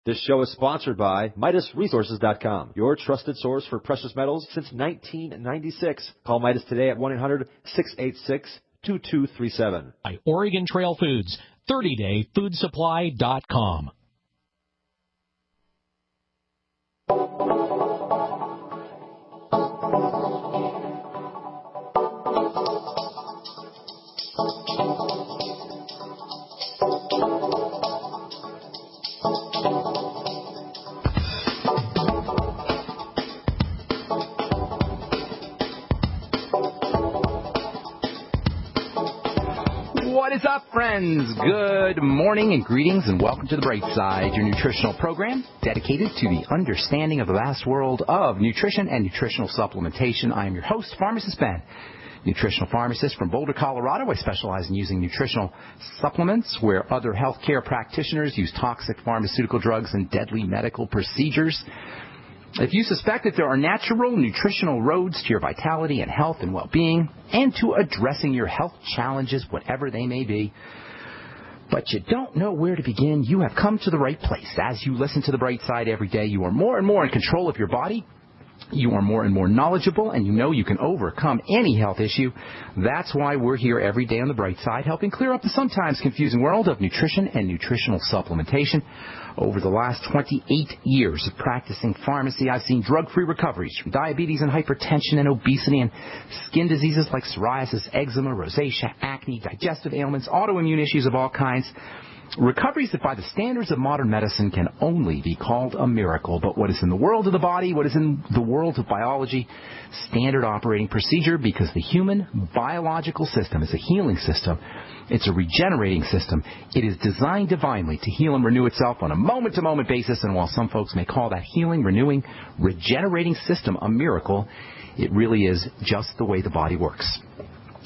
This show is sponsored by MidasResources.com, your trusted source for precious metals since 1996. Call Midas today at 1-800-686-2237. By Oregon Trail Foods, 30dayfoodsupply.com. What is up, friends? Good morning and greetings and welcome to The Bright Side, your nutritional program dedicated to the understanding of the vast world of nutrition and nutritional supplementation. I am your host, Pharmacist Ben, nutritional pharmacist from Boulder, Colorado. I specialize in using nutritional supplements where other healthcare practitioners use toxic pharmaceutical drugs and deadly medical procedures. If you suspect that there are natural nutritional roads to your vitality and health and well-being and to addressing your health challenges, whatever they may be, but you don't know where to begin, you have come to the right place. As you listen to The Bright Side every day, you are more and more in control of your body. You are more and more knowledgeable, and you know you can overcome any health issue. That's why we're here every day on The Bright Side, helping clear up the sometimes confusing world of nutrition and nutritional supplementation. Over the last 28 years of practicing pharmacy, I've seen drug-free recoveries from diabetes and hypertension and obesity and skin diseases like psoriasis, eczema, rosacea, acne, digestive ailments, autoimmune issues of all kinds. Recoveries that by the standards of modern medicine can only be called a miracle. But what is in the world of the body, what is in the world of biology, standard operating procedure, because the human biological system is a healing system. It's a regenerating system. It is designed divinely to heal and renew itself on a moment-to-moment basis. And while some folks may call that healing, renewing, regenerating system a miracle, it really is just the way the body works.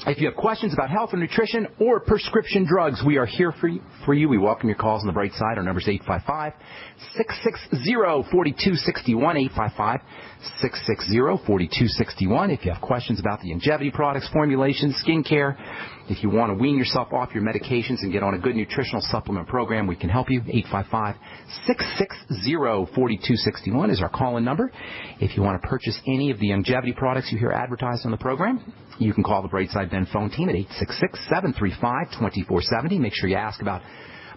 If you have questions about health or nutrition or prescription drugs, we are here for you. We welcome your calls on The Bright Side. Our number is 855-660-4261, 855-660-4261. If you have questions about the longevity products, formulations, skincare, if you want to wean yourself off your medications and get on a good nutritional supplement program, we can help you. 855-660-4261 is our call-in number. If you want to purchase any of the longevity products you hear advertised on the program, you can call the Brightside Ben phone team at 866-735-2470. Make sure you ask about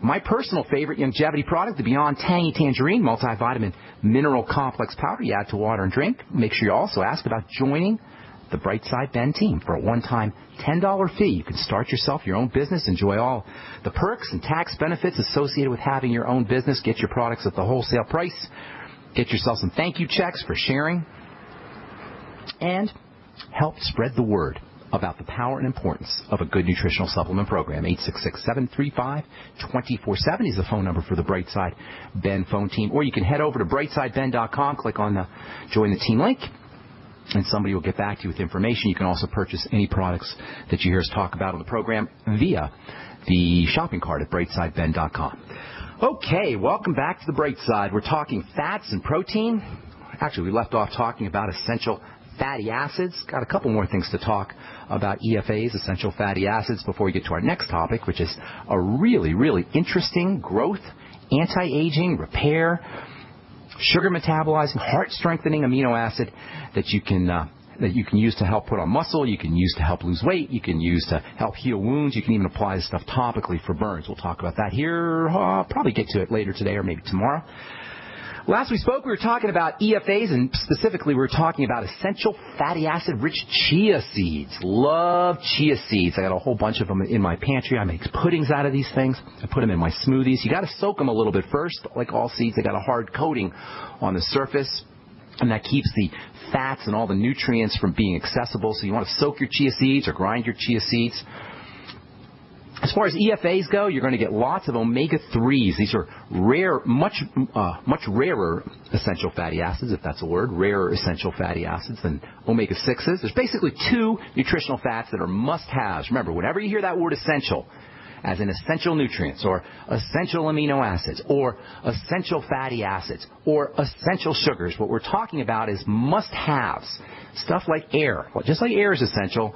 my personal favorite longevity product, the Beyond Tangy Tangerine Multivitamin Mineral Complex Powder you add to water and drink. Make sure you also ask about joining the Brightside Ben team for a one-time $10 fee. You can start yourself your own business, enjoy all the perks and tax benefits associated with having your own business, get your products at the wholesale price, get yourself some thank you checks for sharing, and help spread the word about the power and importance of a good nutritional supplement program. 866-735-2470 is the phone number for the Brightside Ben phone team. Or you can head over to brightsideben.com, click on the Join the Team link, and somebody will get back to you with information. You can also purchase any products that you hear us talk about on the program via the shopping cart at brightsideben.com. Okay, welcome back to the Bright Side. We're talking fats and protein. Actually, we left off talking about essential fatty acids. Got a couple more things to talk about EFAs, essential fatty acids, before we get to our next topic, which is a really, really interesting growth, anti-aging, repair, sugar metabolizing, heart-strengthening amino acid that you can use to help put on muscle, you can use to help lose weight, you can use to help heal wounds, you can even apply this stuff topically for burns. We'll talk about that here. I'll probably get to it later today or maybe tomorrow. Last we spoke, we were talking about EFAs, and specifically we were talking about essential fatty acid-rich chia seeds. Love chia seeds. I got a whole bunch of them in my pantry. I make puddings out of these things. I put them in my smoothies. You got to soak them a little bit first. Like all seeds, they got a hard coating on the surface, and that keeps the fats and all the nutrients from being accessible. So you want to soak your chia seeds or grind your chia seeds. As far as EFAs go, you're going to get lots of omega-3s. These are rare, much rarer essential fatty acids, if that's a word, rarer essential fatty acids than omega-6s. There's basically two nutritional fats that are must-haves. Remember, whenever you hear that word essential, as in essential nutrients or essential amino acids or essential fatty acids or essential sugars, what we're talking about is must-haves. Stuff like air. Well, just like air is essential,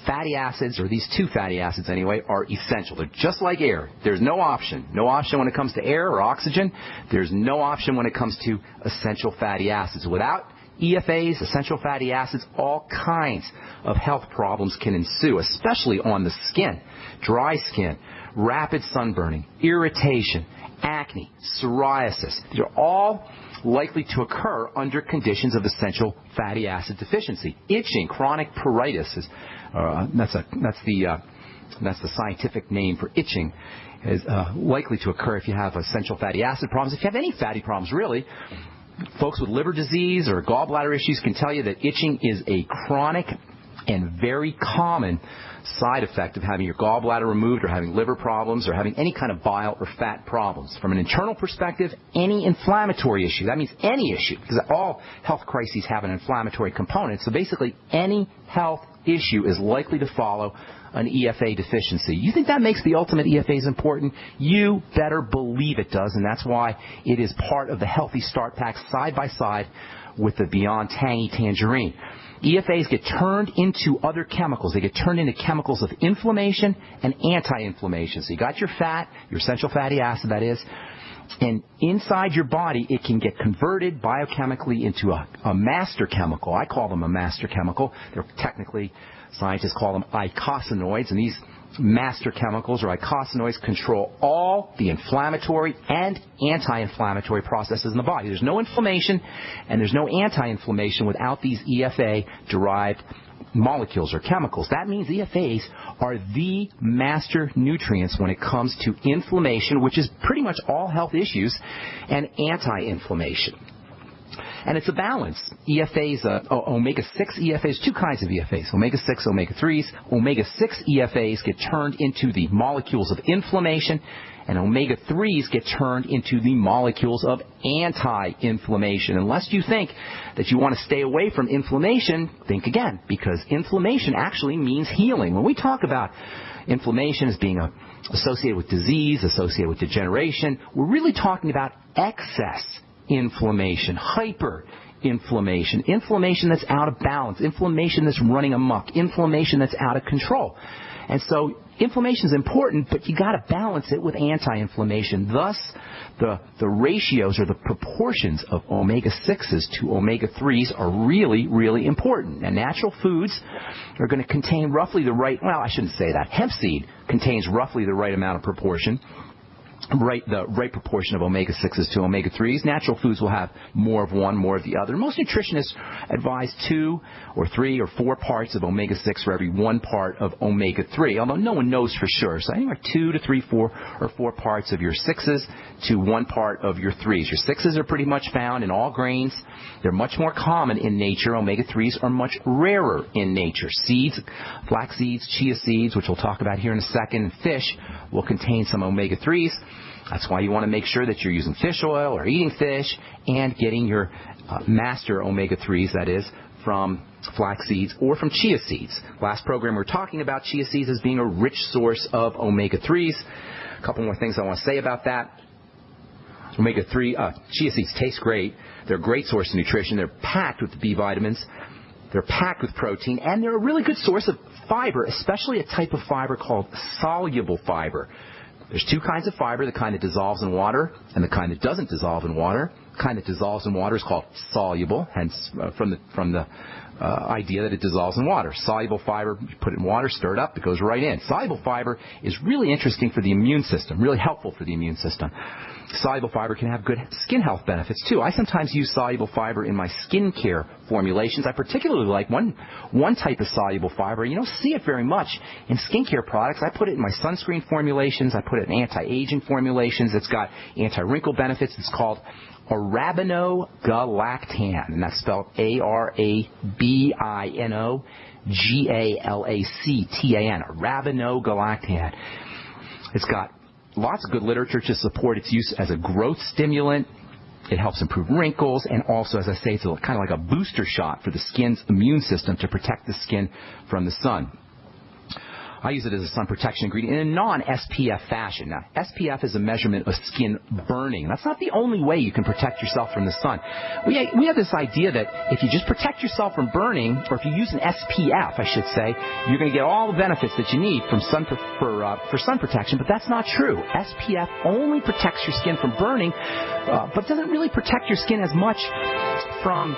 fatty acids, or these two fatty acids anyway, are essential. They're just like air. There's no option. No option when it comes to air or oxygen. There's no option when it comes to essential fatty acids. Without EFAs, essential fatty acids, all kinds of health problems can ensue, especially on the skin. Dry skin, rapid sunburning, irritation, acne, psoriasis. These are all likely to occur under conditions of essential fatty acid deficiency. Itching, chronic pruritus, is, that's the scientific name for itching, is likely to occur if you have essential fatty acid problems. If you have any fatty problems, really, folks with liver disease or gallbladder issues can tell you that itching is a chronic and very common side effect of having your gallbladder removed or having liver problems or having any kind of bile or fat problems. From an internal perspective, any inflammatory issue, that means any issue, because all health crises have an inflammatory component. So basically, any health issue is likely to follow an EFA deficiency. You think that makes the ultimate EFAs important? You better believe it does, and that's why it is part of the Healthy Start Pack side by side with the Beyond Tangy Tangerine. EFAs get turned into other chemicals. They get turned into chemicals of inflammation and anti-inflammation. So you got your fat, your essential fatty acid, that is, and inside your body it can get converted biochemically into a master chemical. I call them a master chemical. They're technically, scientists call them eicosanoids, and these master chemicals or eicosanoids control all the inflammatory and anti-inflammatory processes in the body. There's no inflammation and there's no anti-inflammation without these EFA-derived molecules or chemicals. That means EFAs are the master nutrients when it comes to inflammation, which is pretty much all health issues, and anti-inflammation. And it's a balance. EFAs, omega-6 EFAs, two kinds of EFAs, omega-6, omega-3s. Omega-6 EFAs get turned into the molecules of inflammation, and omega-3s get turned into the molecules of anti-inflammation. Unless you think that you want to stay away from inflammation, think again, because inflammation actually means healing. When we talk about inflammation as being associated with disease, associated with degeneration, we're really talking about excess inflammation, hyperinflammation, inflammation that's out of balance, inflammation that's running amok, inflammation that's out of control. And so inflammation is important, but you got to balance it with anti-inflammation. Thus, the ratios or the proportions of omega-6s to omega-3s are really, really important. And natural foods are going to contain roughly the right, well, I shouldn't say that. Hemp seed contains roughly the right amount of proportion. The right proportion of omega-6s to omega-3s. Natural foods will have more of one, more of the other. Most nutritionists advise 2 or 3 or 4 parts of omega-6 for every 1 part of omega-3, although no one knows for sure. So anywhere 2 to 3, 4, or 4 parts of your 6s to 1 part of your 3s. Your 6s are pretty much found in all grains. They're much more common in nature. Omega-3s are much rarer in nature. Seeds, flax seeds, chia seeds, which we'll talk about here in a second, and fish will contain some omega-3s. That's why you want to make sure that you're using fish oil or eating fish and getting your master omega-3s, that is, from flax seeds or from chia seeds. Last program we were talking about chia seeds as being a rich source of omega-3s. A couple more things I want to say about that. Omega-3, chia seeds taste great. They're a great source of nutrition. They're packed with the B vitamins. They're packed with protein, and they're a really good source of fiber, especially a type of fiber called soluble fiber. There's 2 kinds of fiber, the kind that dissolves in water and the kind that doesn't dissolve in water. The kind that dissolves in water is called soluble, hence from the idea that it dissolves in water. Soluble fiber, you put it in water, stir it up, it goes right in. Soluble fiber is really interesting for the immune system, really helpful for the immune system. Soluble fiber can have good skin health benefits, too. I sometimes use soluble fiber in my skincare formulations. I particularly like one type of soluble fiber. You don't see it very much in skincare products. I put it in my sunscreen formulations. I put it in anti-aging formulations. It's got anti-wrinkle benefits. It's called arabinogalactan, and that's spelled ARABINOGALACTAN, arabinogalactan. It's got lots of good literature to support its use as a growth stimulant. It helps improve wrinkles, and also, as I say, it's kind of like a booster shot for the skin's immune system to protect the skin from the sun. I use it as a sun protection ingredient in a non-SPF fashion. Now, SPF is a measurement of skin burning. That's not the only way you can protect yourself from the sun. We have this idea that if you just protect yourself from burning, or if you use an SPF, I should say, you're going to get all the benefits that you need from for sun protection, but that's not true. SPF only protects your skin from burning, but doesn't really protect your skin as much from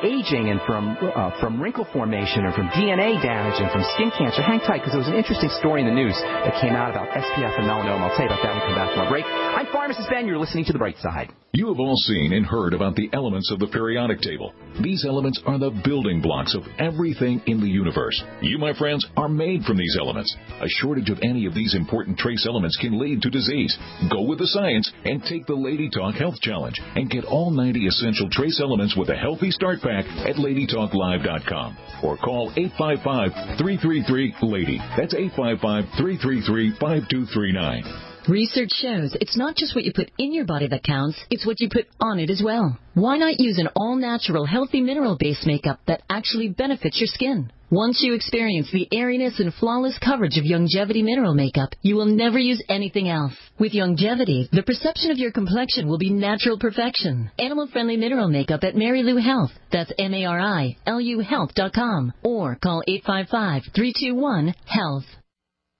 aging and from wrinkle formation and from DNA damage and from skin cancer. Hang tight, because there was an interesting story in the news that came out about SPF and melanoma. I'll tell you about that when we come back from our break. I'm Pharmacist Ben. You're listening to The Bright Side. You have all seen and heard about the elements of the periodic table. These elements are the building blocks of everything in the universe. You, my friends, are made from these elements. A shortage of any of these important trace elements can lead to disease. Go with the science and take the Lady Talk Health Challenge and get all 90 essential trace elements with a healthy start pack at LadyTalkLive.com or call 855-333-LADY. That's 855-333-5239. Research shows it's not just what you put in your body that counts, it's what you put on it as well. Why not use an all-natural, healthy mineral-based makeup that actually benefits your skin? Once you experience the airiness and flawless coverage of Longevity mineral makeup, you will never use anything else. With Longevity, the perception of your complexion will be natural perfection. Animal-friendly mineral makeup at Mary Lou Health. That's MARILU Health.com. Or call 855-321-HEALTH.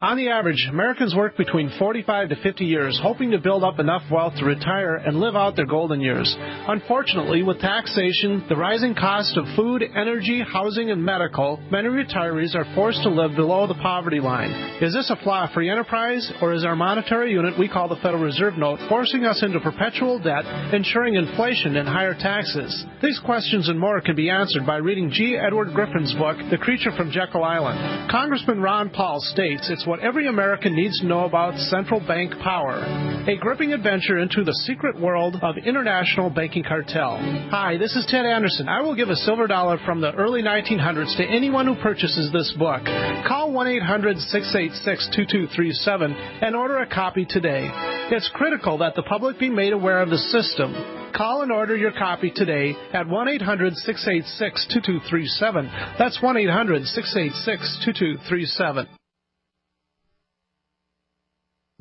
On the average, Americans work between 45 to 50 years, hoping to build up enough wealth to retire and live out their golden years. Unfortunately, with taxation, the rising cost of food, energy, housing, and medical, many retirees are forced to live below the poverty line. Is this a flaw free enterprise, or is our monetary unit we call the Federal Reserve Note forcing us into perpetual debt, ensuring inflation and higher taxes? These questions and more can be answered by reading G. Edward Griffin's book, The Creature from Jekyll Island. Congressman Ron Paul states it's what every American needs to know about central bank power. A gripping adventure into the secret world of international banking cartel. Hi, this is Ted Anderson. I will give a silver dollar from the early 1900s to anyone who purchases this book. Call 1-800-686-2237 and order a copy today. It's critical that the public be made aware of the system. Call and order your copy today at 1-800-686-2237. That's 1-800-686-2237.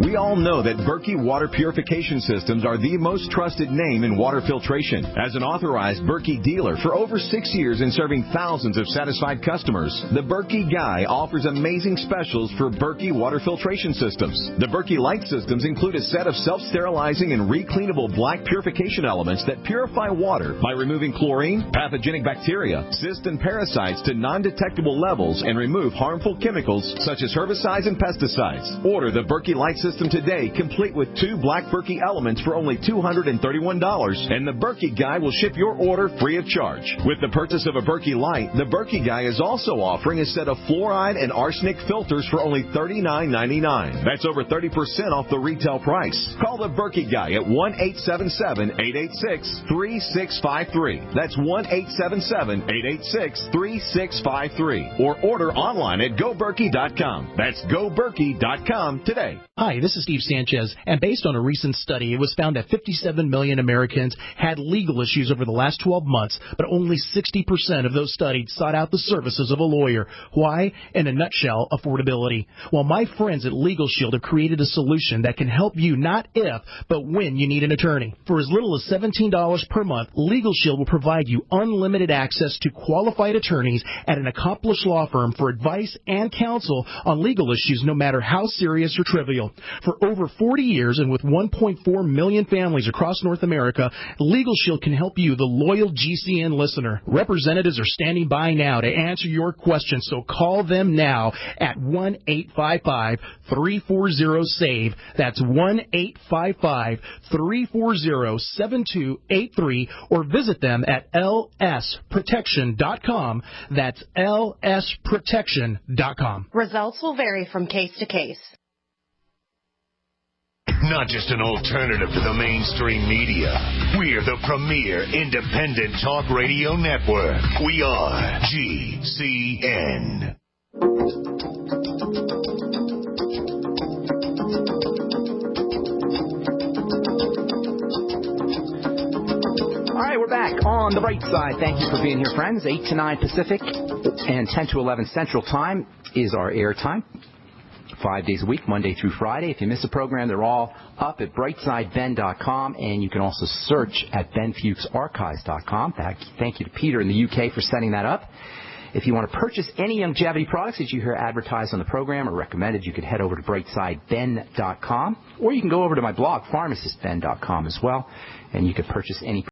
We all know that Berkey Water Purification Systems are the most trusted name in water filtration. As an authorized Berkey dealer for over 6 years and serving thousands of satisfied customers, the Berkey Guy offers amazing specials for Berkey Water Filtration Systems. The Berkey Light Systems include a set of self-sterilizing and recleanable black purification elements that purify water by removing chlorine, pathogenic bacteria, cysts, and parasites to non-detectable levels and remove harmful chemicals such as herbicides and pesticides. Order the Berkey Light System today, complete with 2 black Berkey elements for only $231, and the Berkey Guy will ship your order free of charge. With the purchase of a Berkey Light, the Berkey Guy is also offering a set of fluoride and arsenic filters for only $39.99. That's over 30% off the retail price. Call the Berkey Guy at 1-877-886-3653. That's 1-877-886-3653. Or order online at GoBerkey.com. That's GoBerkey.com today. Hi, this is Steve Sanchez, and based on a recent study, it was found that 57 million Americans had legal issues over the last 12 months, but only 60% of those studied sought out the services of a lawyer. Why? In a nutshell, affordability. Well, my friends at Legal Shield have created a solution that can help you not if, but when you need an attorney. For as little as $17 per month, Legal Shield will provide you unlimited access to qualified attorneys at an accomplished law firm for advice and counsel on legal issues, no matter how serious or trivial. For over 40 years and with 1.4 million families across North America, Legal Shield can help you, the loyal GCN listener. Representatives are standing by now to answer your questions, so call them now at 1-855-340-SAVE. That's 1-855-340-7283, or visit them at lsprotection.com. That's lsprotection.com. Results will vary from case to case. Not just an alternative to the mainstream media. We're the premier independent talk radio network. We are GCN. All right, we're back on the bright side. Thank you for being here, friends. 8 to 9 Pacific and 10 to 11 Central Time is our air time. 5 days a week, Monday through Friday. If you miss a program, they're all up at brightsideben.com, and you can also search at benfuchsarchives.com. Thank you to Peter in the UK for setting that up. If you want to purchase any longevity products that you hear advertised on the program or recommended, you could head over to brightsideben.com, or you can go over to my blog, pharmacistben.com as well, and you can purchase any